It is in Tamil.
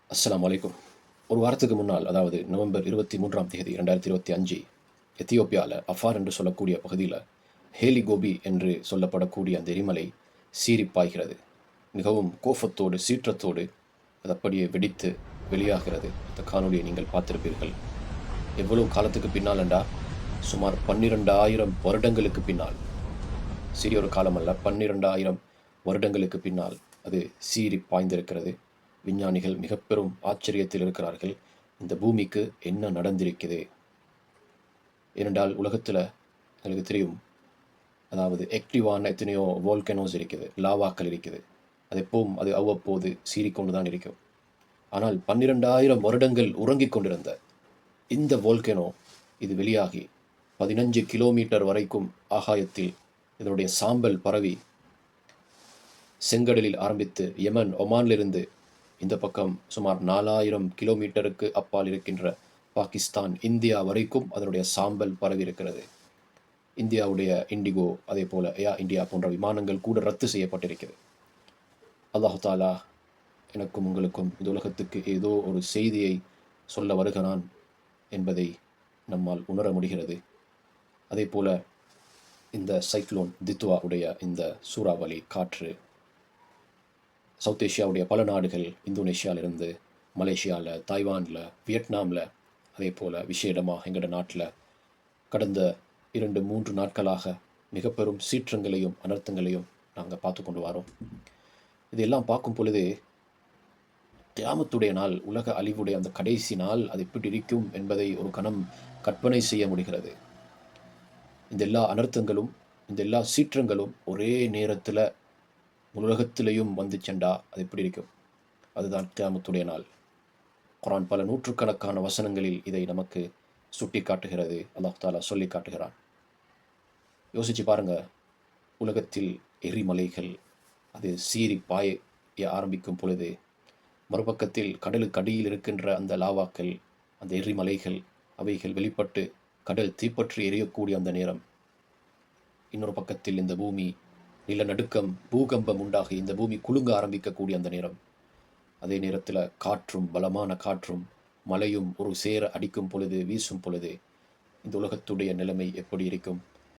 அஸ்ஸலாமு அலைக்கும். ஒரு வாரத்துக்கு முன்னால், அதாவது நவம்பர் 23ஆம் தேதி 2025 எத்தியோப்பியாவில் அஃபார் என்று சொல்லக்கூடிய பகுதியில் ஹேலி கோபி என்று சொல்லப்படக்கூடிய அந்த எரிமலை சீறி பாய்கிறது. மிகவும் கோபத்தோடு சீற்றத்தோடு அது அப்படியே வெடித்து வெளியாகிறது. அந்த காணொலியை நீங்கள் பார்த்திருப்பீர்கள். எவ்வளவு காலத்துக்கு பின்னால் என்றா, சுமார் 12,000 வருடங்களுக்கு பின்னால், சிறிய ஒரு காலம் அல்ல, 12,000 வருடங்களுக்கு பின்னால் அது சீறி பாய்ந்திருக்கிறது. விஞ்ஞானிகள் மிக பெரும் ஆச்சரியத்தில் இருக்கிறார்கள். இந்த பூமிக்கு என்ன நடந்திருக்குது? ஏனென்றால் உலகத்தில் எனக்கு தெரியும், அதாவது ஆக்டிவான எத்தனையோ வோல்கனோஸ் இருக்குது, லாவாக்கள் இருக்குது. அது எப்பவும் அது அவ்வப்போது சீறிக்கொண்டு தான் இருக்கும். ஆனால் 12,000 வருடங்கள் உறங்கிக் கொண்டிருந்த இந்த வோல்கனோ இது வெளியாகி 15 கிலோமீட்டர் வரைக்கும் ஆகாயத்தில் இதனுடைய சாம்பல் பரவி செங்கடலில் ஆரம்பித்து யமன், ஒமானிலிருந்து இந்த பக்கம் சுமார் 4,000 கிலோமீட்டருக்கு அப்பால் இருக்கின்ற பாகிஸ்தான், இந்தியா வரைக்கும் அதனுடைய சாம்பல் பரவி இருக்கிறது. இந்தியாவுடைய இண்டிகோ, அதே போல ஏர் இந்தியா போன்ற விமானங்கள் கூட ரத்து செய்யப்பட்டிருக்கிறது. அல்லாஹு தாலா எனக்கும் உங்களுக்கும் இந்த உலகத்துக்கு ஏதோ ஒரு செய்தியை சொல்ல வருகிறான் என்பதை நம்மால் உணர முடிகிறது. அதே போல இந்த சைக்ளோன் தித்வா உடைய இந்த சூறாவளி காற்று சவுத் ஏஷியாவுடைய பல நாடுகள், இந்தோனேஷியாவிலிருந்து மலேசியாவில், தாய்வானில், வியட்நாமில், அதே போல் விசேடமாக எங்களோட நாட்டில் கடந்த 2-3 நாட்களாக மிக பெரும் சீற்றங்களையும் அனர்த்தங்களையும் நாங்கள் பார்த்து கொண்டு வரோம். இதெல்லாம் பார்க்கும் பொழுது கியாமத்துடைய நாள், உலக அழிவுடைய அந்த கடைசி நாள் அது எப்படி இருக்கும் என்பதை ஒரு கணம் கற்பனை செய்ய முடிகிறது. இந்த எல்லா அனர்த்தங்களும், இந்த எல்லா சீற்றங்களும் ஒரே நேரத்தில் உலகத்திலையும் வந்துச்சென்றா அது எப்படி இருக்கும்? அதுதான் கியாமத்துடைய நாள். குர்ஆன் பல நூற்றுக்கணக்கான வசனங்களில் இதை நமக்கு சுட்டி காட்டுகிறது. அல்லாஹ் தாலா சொல்லி காட்டுகிறான். யோசிச்சு பாருங்க, உலகத்தில் எரிமலைகள் அது சீறி பாய ஆரம்பிக்கும் பொழுது, மறுபக்கத்தில் கடலுக்கு அடியில் இருக்கின்ற அந்த லாவாக்கள், அந்த எரிமலைகள், அவைகள் வெளிப்பட்டு கடல் தீப்பற்றி எரியக்கூடிய அந்த நேரம், இன்னொரு பக்கத்தில் இந்த பூமி நிலநடுக்கம், பூகம்பம் உண்டாகி இந்த பூமி குலுங்க ஆரம்பிக்கக்கூடிய அந்த நேரம், அதே நேரத்தில் காற்றும், பலமான காற்றும் மழையும் ஒரு சேர அடிக்கும் பொழுது, வீசும் பொழுது இந்த உலகத்துடைய நிலைமை எப்படி இருக்கும்?